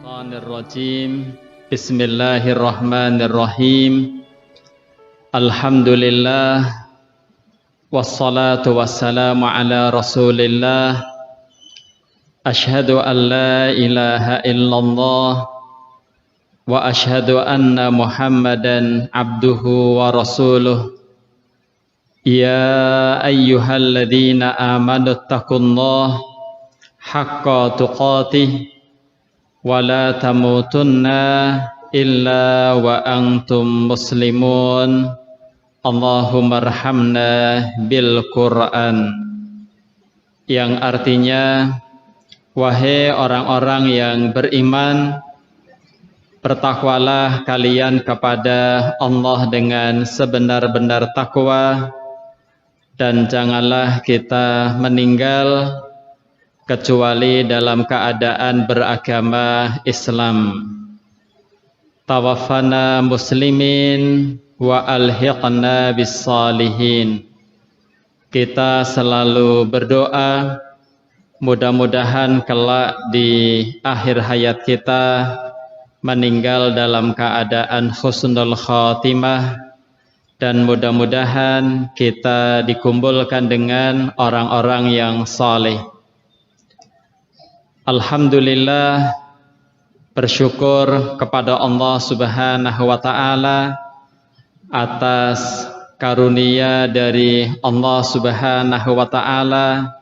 Rajim. Bismillahirrahmanirrahim. Alhamdulillah wassalatu wassalamu ala Rasulillah. Asyhadu an la ilaha illallah wa asyhadu anna Muhammadan abduhu wa rasuluh. Ya ayyuhalladzina amanu taqullaha haqqa tuqatih wa la tamutunna illa wa antum muslimun. Allahumma arhamna bil Qur'an, yang artinya, wahai orang-orang yang beriman, bertakwalah kalian kepada Allah dengan sebenar-benar takwa, dan janganlah kita meninggal kecuali dalam keadaan beragama Islam. Tawaffana muslimin wa alhiqna bis salihin. Kita selalu berdoa, mudah-mudahan kelak di akhir hayat kita meninggal dalam keadaan husnul khatimah, dan mudah-mudahan kita dikumpulkan dengan orang-orang yang saleh. Alhamdulillah, bersyukur kepada Allah Subhanahu wa ta'ala atas karunia dari Allah Subhanahu wa ta'ala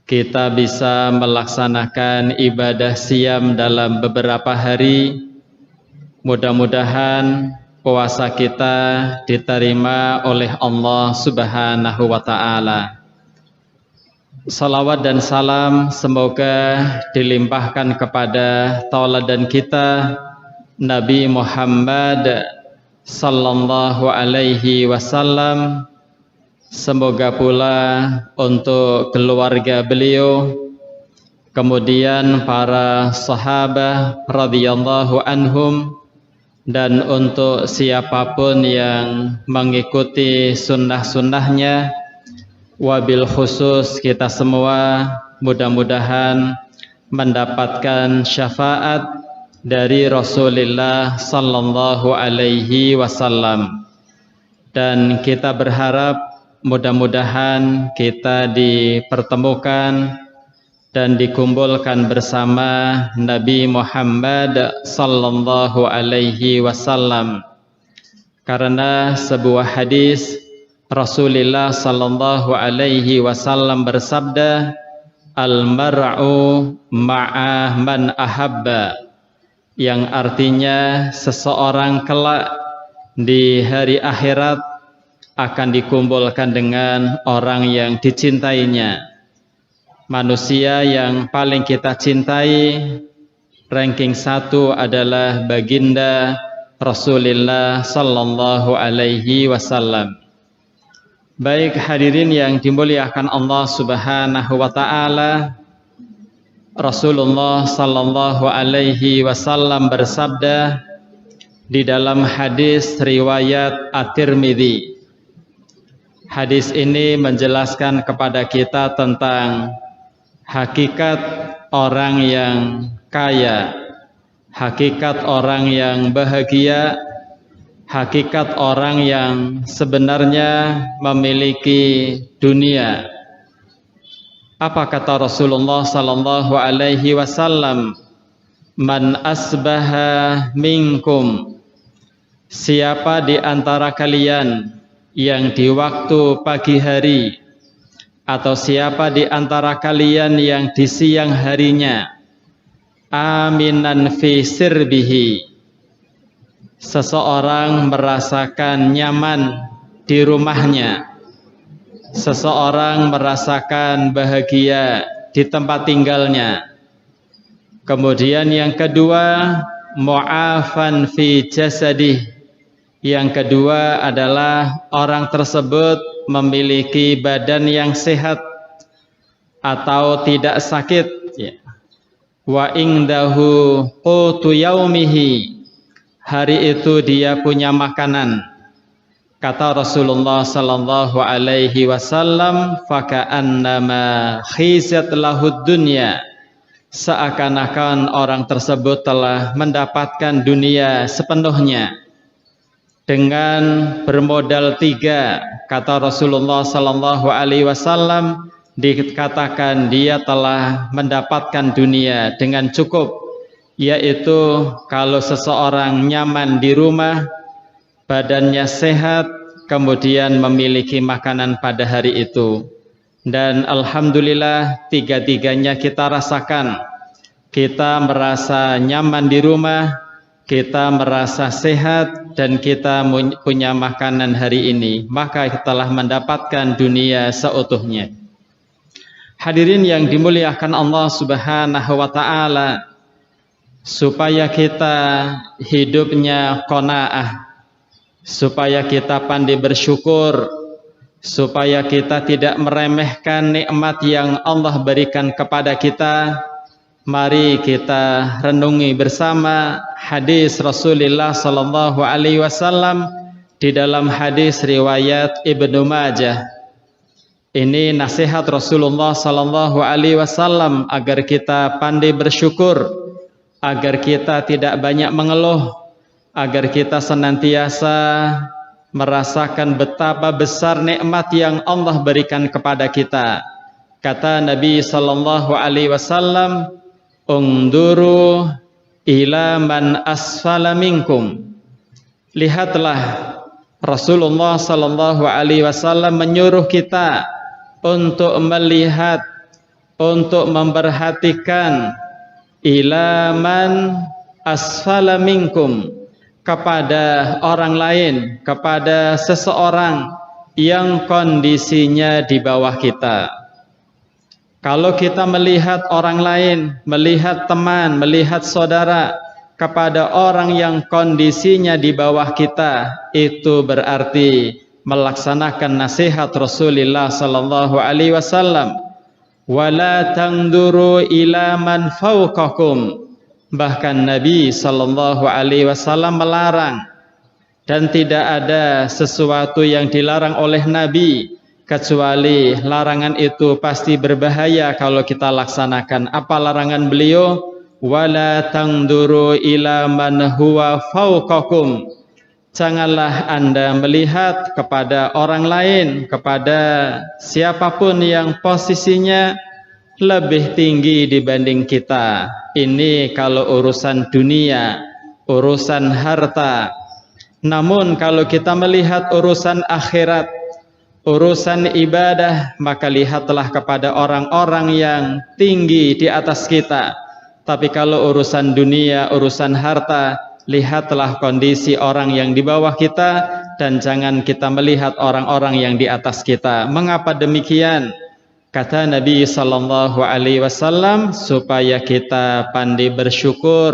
kita bisa melaksanakan ibadah siam dalam beberapa hari. Mudah-mudahan puasa kita diterima oleh Allah Subhanahu wa ta'ala. Salawat dan salam semoga dilimpahkan kepada tauladan kita Nabi Muhammad sallallahu alaihi wasallam. Semoga pula untuk keluarga beliau, kemudian para sahabat radhiyallahu anhum, dan untuk siapapun yang mengikuti sunnah-sunnahnya. Wabil khusus kita semua mudah-mudahan mendapatkan syafaat dari Rasulullah sallallahu alaihi wasallam, dan kita berharap mudah-mudahan kita dipertemukan dan dikumpulkan bersama Nabi Muhammad sallallahu alaihi wasallam, karena sebuah hadis Rasulullah sallallahu alaihi wasallam bersabda, al-mar'u ma'a man ahabba, yang artinya seseorang kelak di hari akhirat akan dikumpulkan dengan orang yang dicintainya. Manusia yang paling kita cintai, ranking 1 adalah baginda Rasulullah sallallahu alaihi wasallam. Baik hadirin yang dimuliakan Allah Subhanahu wa ta'ala, Rasulullah sallallahu alaihi wasallam bersabda di dalam hadis riwayat At-Tirmidzi. Hadis ini menjelaskan kepada kita tentang hakikat orang yang kaya, hakikat orang yang bahagia, hakikat orang yang sebenarnya memiliki dunia. Apa kata Rasulullah sallallahu alaihi wasallam? Man asbaha minkum, siapa di antara kalian yang di waktu pagi hari, atau siapa di antara kalian yang di siang harinya, aminan fi sirbihi, seseorang merasakan nyaman di rumahnya, seseorang merasakan bahagia di tempat tinggalnya. Kemudian yang kedua, mu'afan fi jasadih, yang kedua adalah orang tersebut memiliki badan yang sehat atau tidak sakit. Wa indahu qutu yaumihi, hari itu dia punya makanan. Kata Rasulullah sallallahu alaihi wasallam, faka'annama khizat lahud dunya, seakan-akan orang tersebut telah mendapatkan dunia sepenuhnya. Dengan bermodal 3, kata Rasulullah sallallahu alaihi wasallam, dikatakan dia telah mendapatkan dunia dengan cukup, yaitu kalau seseorang nyaman di rumah, badannya sehat, kemudian memiliki makanan pada hari itu. Dan alhamdulillah, tiga-tiganya kita rasakan. Kita merasa nyaman di rumah, kita merasa sehat, dan kita punya makanan hari ini, maka kita telah mendapatkan dunia seutuhnya. Hadirin yang dimuliakan Allah Subhanahu wa ta'ala, supaya kita hidupnya qanaah, supaya kita pandai bersyukur, supaya kita tidak meremehkan nikmat yang Allah berikan kepada kita, mari kita renungi bersama hadis Rasulullah sallallahu alaihi wasallam di dalam hadis riwayat Ibnu Majah. Ini nasihat Rasulullah sallallahu alaihi wasallam agar kita pandai bersyukur, agar kita tidak banyak mengeluh, agar kita senantiasa merasakan betapa besar nikmat yang Allah berikan kepada kita. Kata Nabi sallallahu alaihi wasallam, "Unduru ila man asfala minkum." Lihatlah, Rasulullah sallallahu alaihi wasallam menyuruh kita untuk melihat, untuk memperhatikan ila man asfala minkum, kepada orang lain, kepada seseorang yang kondisinya di bawah kita. Kalau kita melihat orang lain, melihat teman, melihat saudara, kepada orang yang kondisinya di bawah kita, itu berarti melaksanakan nasihat Rasulullah sallallahu alaihi wasallam. Wala tanduru ila man fawqakum. Bahkan Nabi sallallahu alaihi wasallam melarang, dan tidak ada sesuatu yang dilarang oleh Nabi kecuali larangan itu pasti berbahaya kalau kita laksanakan. Apa larangan beliau? Wala tanduru ila man huwa fawqakum. Janganlah Anda melihat kepada orang lain, kepada siapapun yang posisinya lebih tinggi dibanding kita. Ini kalau urusan dunia, urusan harta. Namun kalau kita melihat urusan akhirat, urusan ibadah, maka lihatlah kepada orang-orang yang tinggi di atas kita. Tapi kalau urusan dunia, urusan harta, lihatlah kondisi orang yang di bawah kita, dan jangan kita melihat orang-orang yang di atas kita. Mengapa demikian? Kata Nabi sallallahu alaihi wasallam, supaya kita pandai bersyukur,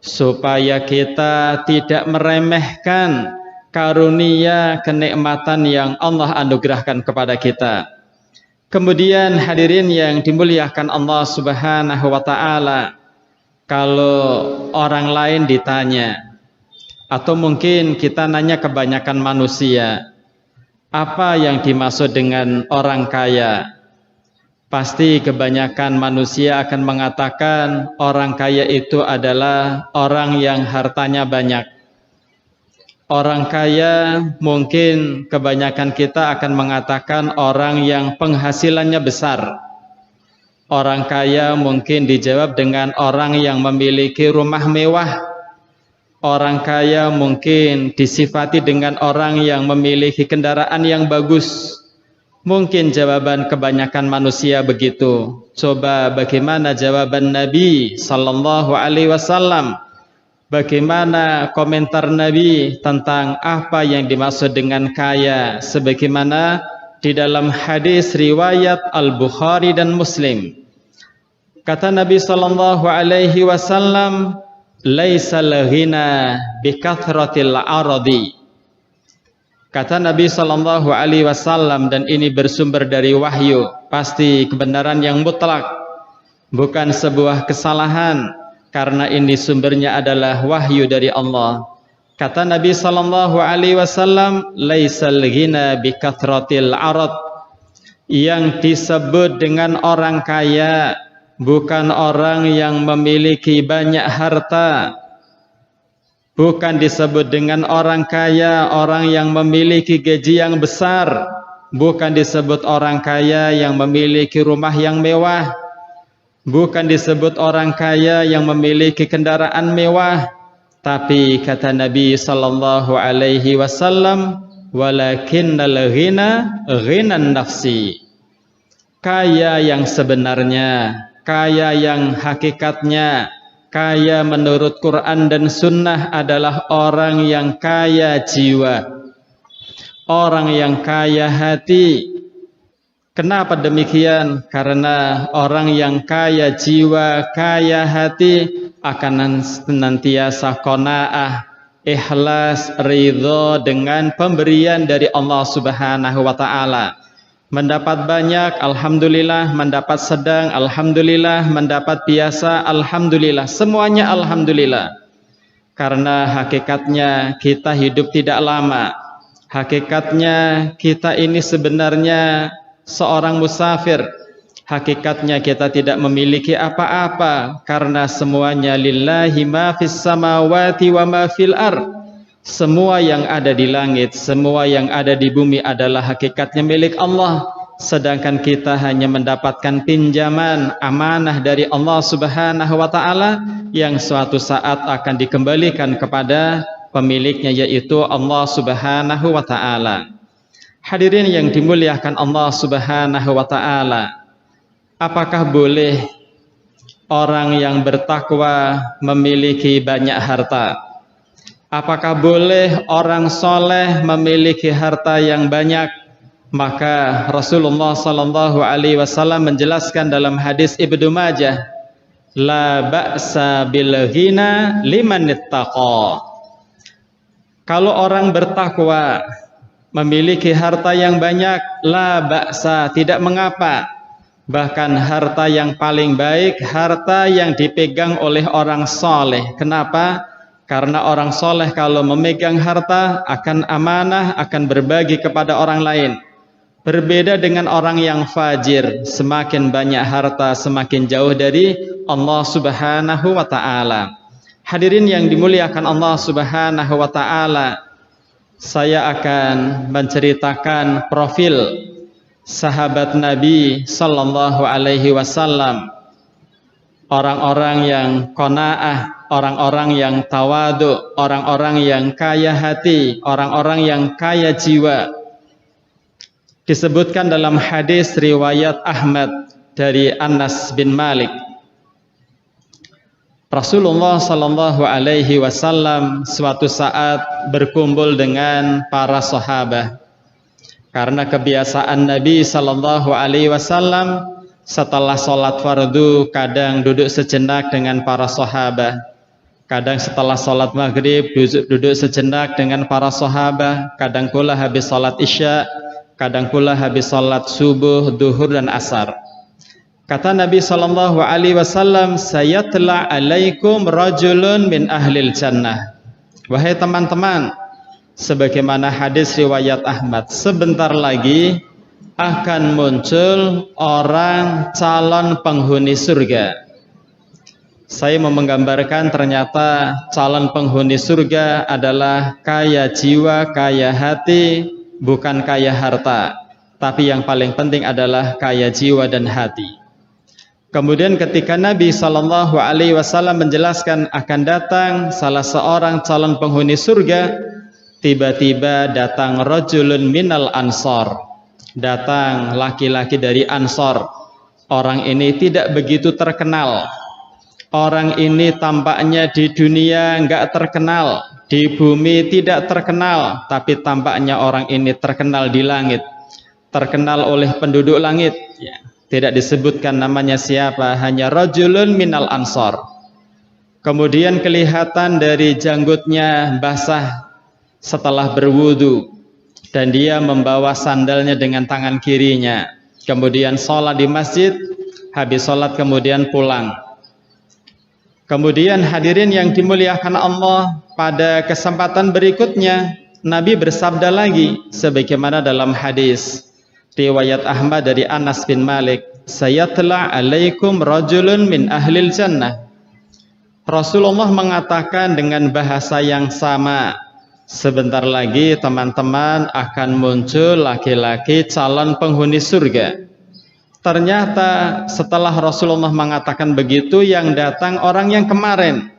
supaya kita tidak meremehkan karunia kenikmatan yang Allah anugerahkan kepada kita. Kemudian hadirin yang dimuliakan Allah Subhanahu wa ta'ala, kalau orang lain ditanya, atau mungkin kita nanya kebanyakan manusia, apa yang dimaksud dengan orang kaya? Pasti kebanyakan manusia akan mengatakan orang kaya itu adalah orang yang hartanya banyak. Orang kaya mungkin kebanyakan kita akan mengatakan orang yang penghasilannya besar. Orang kaya mungkin dijawab dengan orang yang memiliki rumah mewah. Orang kaya mungkin disifati dengan orang yang memiliki kendaraan yang bagus. Mungkin jawaban kebanyakan manusia begitu. Coba bagaimana jawaban Nabi sallallahu alaihi wasallam? Bagaimana komentar Nabi tentang apa yang dimaksud dengan kaya? Sebagaimana di dalam hadis riwayat Al-Bukhari dan Muslim. Kata Nabi sallallahu alaihi wasallam, "Laisal ghina bi kathratil aradi." Kata Nabi sallallahu alaihi wasallam, dan ini bersumber dari wahyu, pasti kebenaran yang mutlak, bukan sebuah kesalahan, karena ini sumbernya adalah wahyu dari Allah. Kata Nabi sallallahu alaihi wasallam, "Laisal ghina bi kathratil arad." Yang disebut dengan orang kaya bukan orang yang memiliki banyak harta, bukan disebut dengan orang kaya, orang yang memiliki gaji yang besar, bukan disebut orang kaya yang memiliki rumah yang mewah, bukan disebut orang kaya yang memiliki kendaraan mewah, tapi kata Nabi sallallahu alaihi wasallam, walakinnal ghina ghinan nafsi. Kaya yang sebenarnya, kaya yang hakikatnya, kaya menurut Quran dan Sunnah adalah orang yang kaya jiwa, orang yang kaya hati. Kenapa demikian? Karena orang yang kaya jiwa, kaya hati akan senantiasa qanaah, ikhlas, ridho dengan pemberian dari Allah Subhanahu wa taala. Mendapat banyak, alhamdulillah, mendapat sedang, alhamdulillah, mendapat biasa, alhamdulillah, semuanya alhamdulillah. Karena hakikatnya kita hidup tidak lama. Hakikatnya kita ini sebenarnya seorang musafir. Hakikatnya kita tidak memiliki apa-apa, karena semuanya lillahi ma fis samawati wa ma fil ard. Semua yang ada di langit, semua yang ada di bumi adalah hakikatnya milik Allah. Sedangkan kita hanya mendapatkan pinjaman, amanah dari Allah Subhanahu wa taala yang suatu saat akan dikembalikan kepada pemiliknya, yaitu Allah Subhanahu wa taala. Hadirin yang dimuliakan Allah Subhanahu wa taala, apakah boleh orang yang bertakwa memiliki banyak harta? Apakah boleh orang soleh memiliki harta yang banyak? Maka Rasulullah sallallahu alaihi wasallam menjelaskan dalam hadis Ibnu Majah, la ba'sa bil ghina liman ittaqa. Kalau orang bertakwa memiliki harta yang banyak, la ba'sa, tidak mengapa. Bahkan harta yang paling baik, harta yang dipegang oleh orang soleh. Kenapa? Karena orang soleh kalau memegang harta akan amanah, akan berbagi kepada orang lain. Berbeda dengan orang yang fajir, semakin banyak harta semakin jauh dari Allah Subhanahu wa taala. Hadirin yang dimuliakan Allah Subhanahu wa taala, saya akan menceritakan profil sahabat Nabi sallallahu alaihi wasallam. Orang-orang yang qanaah, orang-orang yang tawadu, orang-orang yang kaya hati, orang-orang yang kaya jiwa. Disebutkan dalam hadis riwayat Ahmad dari Anas bin Malik, Rasulullah sallallahu alaihi wasallam suatu saat berkumpul dengan para sahabat. Karena kebiasaan Nabi sallallahu alaihi wasallam setelah sholat fardu kadang duduk sejenak dengan para sahabat, kadang setelah sholat maghrib duduk sejenak dengan para sahabat, kadang pula habis sholat isya, kadang pula habis sholat subuh, duhur dan asar. Kata Nabi sallallahu alaihi wasallam, sayatla alaikum rajulun min ahlil jannah. Wahai teman-teman, sebagaimana hadis riwayat Ahmad, sebentar lagi akan muncul orang calon penghuni surga. Saya mau menggambarkan ternyata calon penghuni surga adalah kaya jiwa, kaya hati, bukan kaya harta. Tapi yang paling penting adalah kaya jiwa dan hati. Kemudian ketika Nabi sallallahu alaihi wasallam menjelaskan akan datang salah seorang calon penghuni surga, tiba-tiba datang rajulun minal ansor. Datang laki-laki dari Ansor. Orang ini tidak begitu terkenal. Orang ini tampaknya di dunia enggak terkenal, di bumi tidak terkenal, tapi tampaknya orang ini terkenal di langit, terkenal oleh penduduk langit. Tidak disebutkan namanya siapa, hanya rajulun minal Ansor. Kemudian kelihatan dari janggutnya basah setelah berwudu, dan dia membawa sandalnya dengan tangan kirinya. Kemudian sholat di masjid, habis sholat kemudian pulang. Kemudian hadirin yang dimuliakan Allah, pada kesempatan berikutnya Nabi bersabda lagi sebagaimana dalam hadis riwayat Ahmad dari Anas bin Malik, sayatla alaikum rajulun min ahlil jannah. Rasulullah mengatakan dengan bahasa yang sama, sebentar lagi teman-teman akan muncul laki-laki calon penghuni surga. Ternyata setelah Rasulullah mengatakan begitu, yang datang orang yang kemarin,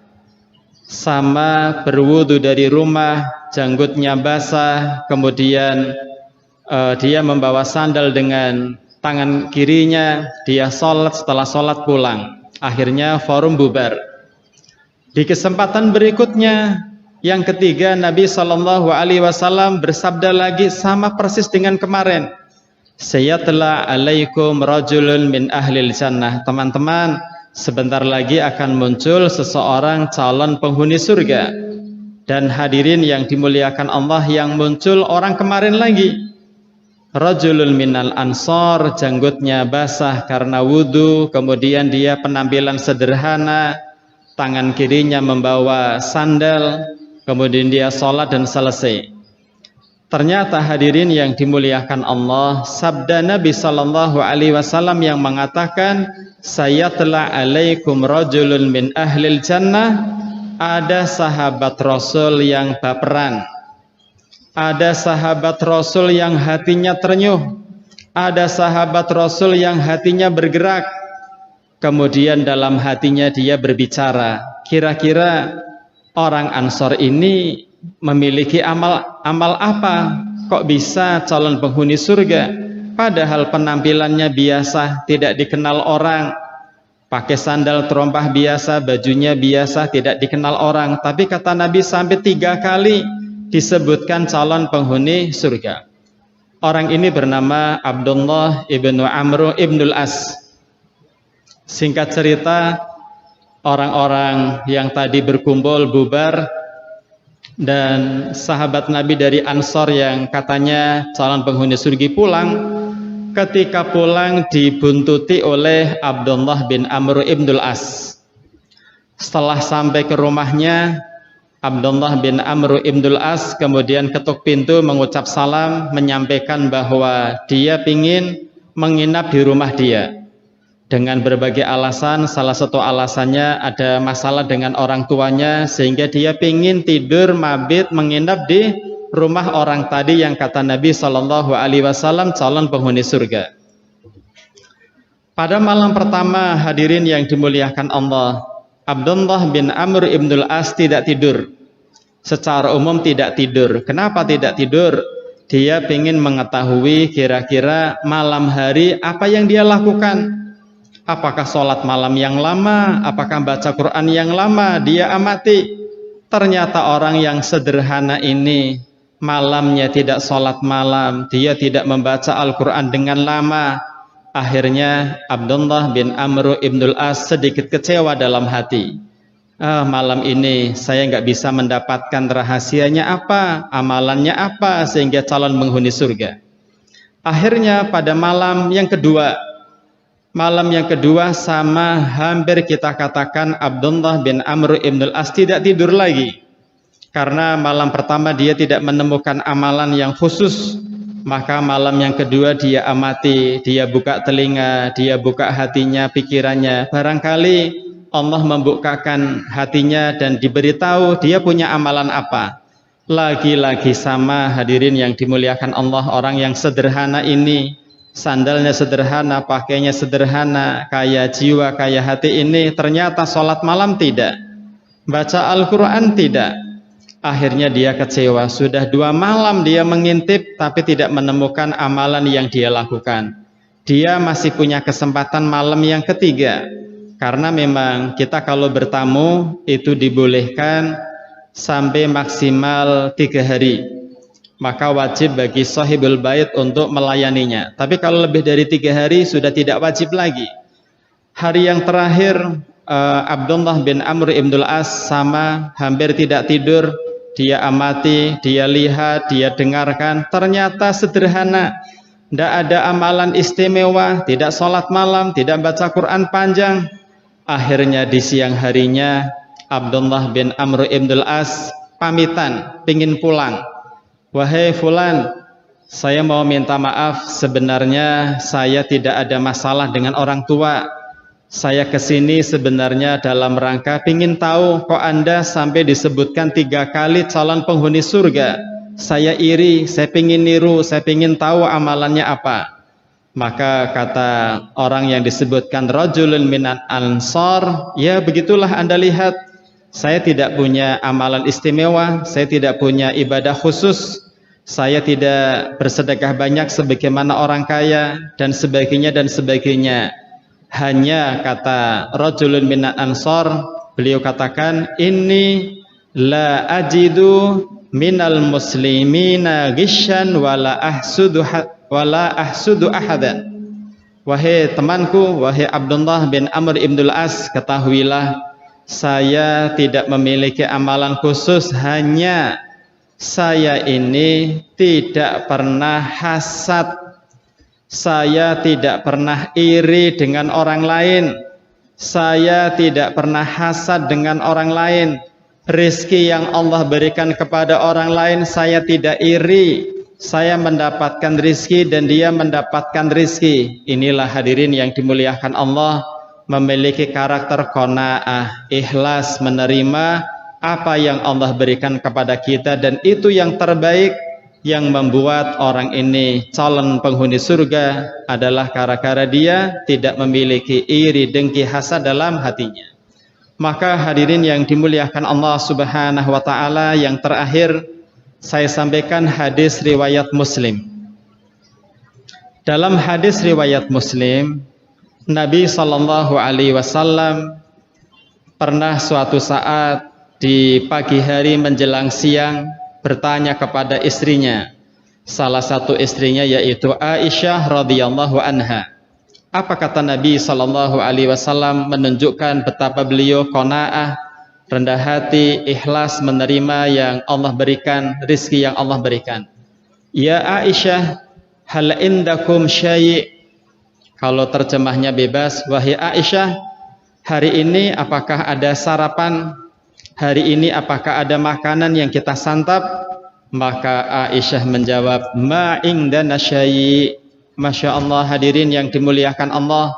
sama berwudu dari rumah, janggutnya basah, kemudian dia membawa sandal dengan tangan kirinya, dia sholat, setelah sholat pulang. Akhirnya forum bubar. Di kesempatan berikutnya, yang ketiga, Nabi SAW bersabda lagi sama persis dengan kemarin. Sayatla alaikum rajulun min ahlil jannah. Teman-teman, sebentar lagi akan muncul seseorang calon penghuni surga. Dan hadirin yang dimuliakan Allah, yang muncul orang kemarin lagi. Rajulun minal ansor, janggutnya basah karena wudu, kemudian dia penampilan sederhana, tangan kirinya membawa sandal, kemudian dia sholat dan selesai. Ternyata hadirin yang dimuliakan Allah, sabda Nabi SAW yang mengatakan, sayatla alaikum rajulun min ahlil jannah. Ada sahabat Rasul yang baperan, ada sahabat Rasul yang hatinya terenyuh, ada sahabat Rasul yang hatinya bergerak. Kemudian dalam hatinya dia berbicara, kira-kira orang Ansor ini memiliki amal apa? Kok bisa calon penghuni surga? Padahal penampilannya biasa, tidak dikenal orang. Pakai sandal terompah biasa, bajunya biasa, tidak dikenal orang. Tapi kata Nabi sampai 3 kali disebutkan calon penghuni surga. Orang ini bernama Abdullah ibnu Amr ibnul As. Singkat cerita, orang-orang yang tadi berkumpul bubar, dan sahabat Nabi dari Ansor yang katanya calon penghuni surga pulang. Ketika pulang dibuntuti oleh Abdullah bin Amr ibnul As. Setelah sampai ke rumahnya, Abdullah bin Amr ibnul As kemudian ketuk pintu, mengucap salam, menyampaikan bahwa dia ingin menginap di rumah dia. Dengan berbagai alasan, salah satu alasannya ada masalah dengan orang tuanya, sehingga dia ingin tidur mabit menginap di rumah orang tadi yang kata Nabi SAW calon penghuni surga. Pada malam pertama, hadirin yang dimuliakan Allah, Abdullah bin Amr ibnul As tidak tidur. Secara umum tidak tidur. Kenapa tidak tidur? Dia ingin mengetahui kira-kira malam hari apa yang dia lakukan. Apakah sholat malam yang lama, apakah baca Quran yang lama, dia amati. Ternyata orang yang sederhana ini, malamnya tidak sholat malam, dia tidak membaca Al-Quran dengan lama. Akhirnya Abdullah bin Amr ibnul As sedikit kecewa dalam hati. Malam ini saya nggak bisa mendapatkan rahasianya apa, amalannya apa, sehingga calon penghuni surga. Akhirnya pada malam yang kedua, sama hampir kita katakan Abdullah bin Amr ibnul As tidak tidur lagi. Karena malam pertama dia tidak menemukan amalan yang khusus, maka malam yang kedua dia amati, dia buka telinga, dia buka hatinya, pikirannya. Barangkali Allah membukakan hatinya dan diberitahu dia punya amalan apa. Lagi-lagi sama hadirin yang dimuliakan Allah, orang yang sederhana ini, sandalnya sederhana, pakainya sederhana, kaya jiwa, kaya hati ini, ternyata sholat malam tidak, baca Al-Quran tidak. Akhirnya dia kecewa. Sudah 2 malam dia mengintip tapi tidak menemukan amalan yang dia lakukan. Dia masih punya kesempatan malam yang ketiga. Karena memang kita kalau bertamu itu dibolehkan sampai maksimal 3 hari. Maka wajib bagi sahibul bait untuk melayaninya. Tapi kalau lebih dari 3 hari sudah tidak wajib lagi. Hari yang terakhir Abdullah bin Amr ibnul As sama hampir tidak tidur. Dia amati, dia lihat, dia dengarkan, ternyata sederhana. Tidak ada amalan istimewa, tidak sholat malam, tidak baca Quran panjang. Akhirnya di siang harinya Abdullah bin Amr ibnul As pamitan, pingin pulang. Wahai fulan, Saya mau minta maaf, sebenarnya saya tidak ada masalah dengan orang tua. Saya kesini sebenarnya dalam rangka ingin tahu kok Anda sampai disebutkan 3 kali calon penghuni surga. Saya iri, saya ingin niru, saya ingin tahu amalannya apa. Maka kata orang yang disebutkan rajulun minan ansar, ya begitulah Anda lihat. Saya tidak punya amalan istimewa, saya tidak punya ibadah khusus, saya tidak bersedekah banyak sebagaimana orang kaya dan sebagainya dan sebagainya. Hanya kata rajulun minan ansar, beliau katakan, inni la ajidu minal muslimina gishan wala ahsudu ahadan. Wahai temanku, wahai Abdullah bin Amr ibn al-As, ketahuilah saya tidak memiliki amalan khusus, hanya saya ini tidak pernah hasad, saya tidak pernah iri dengan orang lain, saya tidak pernah hasad dengan orang lain. Rizki yang Allah berikan kepada orang lain saya tidak iri. Saya mendapatkan rizki dan dia mendapatkan rizki. Inilah hadirin yang dimuliakan Allah, memiliki karakter qanaah, ikhlas menerima apa yang Allah berikan kepada kita, dan itu yang terbaik. Yang membuat orang ini calon penghuni surga adalah gara-gara dia tidak memiliki iri, dengki, hasad dalam hatinya. Maka hadirin yang dimuliakan Allah Subhanahu wa taala, yang terakhir saya sampaikan hadis riwayat Muslim. Dalam hadis riwayat Muslim, Nabi sallallahu alaihi wasallam pernah suatu saat di pagi hari menjelang siang bertanya kepada istrinya, salah satu istrinya yaitu Aisyah radhiyallahu anha. Apa kata Nabi sallallahu alaihi wasallam, menunjukkan betapa beliau qanaah, rendah hati, ikhlas menerima yang Allah berikan, rizki yang Allah berikan. Ya Aisyah, hal indakum syai'. Kalau terjemahnya bebas, wahai Aisyah, hari ini apakah ada sarapan? Hari ini apakah ada makanan yang kita santap? Maka Aisyah menjawab, ma indana syai'. Masya Allah, hadirin yang dimuliakan Allah,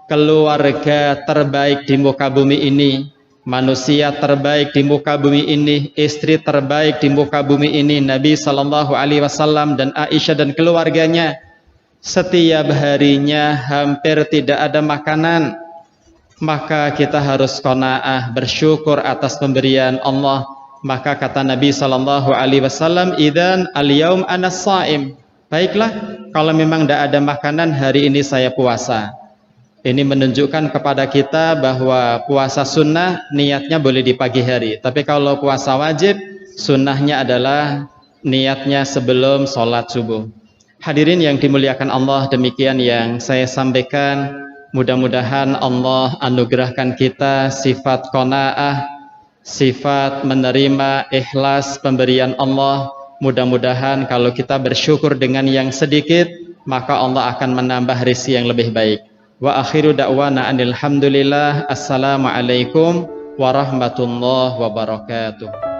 keluarga terbaik di muka bumi ini, manusia terbaik di muka bumi ini, istri terbaik di muka bumi ini, Nabi sallallahu alaihi wasallam dan Aisyah dan keluarganya, setiap harinya hampir tidak ada makanan. Maka kita harus qanaah, bersyukur atas pemberian Allah. Maka kata Nabi sallallahu alaihi wasallam, idzan al-yaum ana shaim. Baiklah, kalau memang tidak ada makanan, hari ini saya puasa. Ini menunjukkan kepada kita bahwa puasa sunnah niatnya boleh di pagi hari, tapi kalau puasa wajib sunnahnya adalah niatnya sebelum sholat subuh. Hadirin yang dimuliakan Allah, demikian yang saya sampaikan. Mudah-mudahan Allah anugerahkan kita sifat qanaah, sifat menerima, ikhlas pemberian Allah. Mudah-mudahan kalau kita bersyukur dengan yang sedikit, maka Allah akan menambah rezeki yang lebih baik. Wa akhiru da'wana anil hamdulillah. Assalamualaikum warahmatullahi wabarakatuh.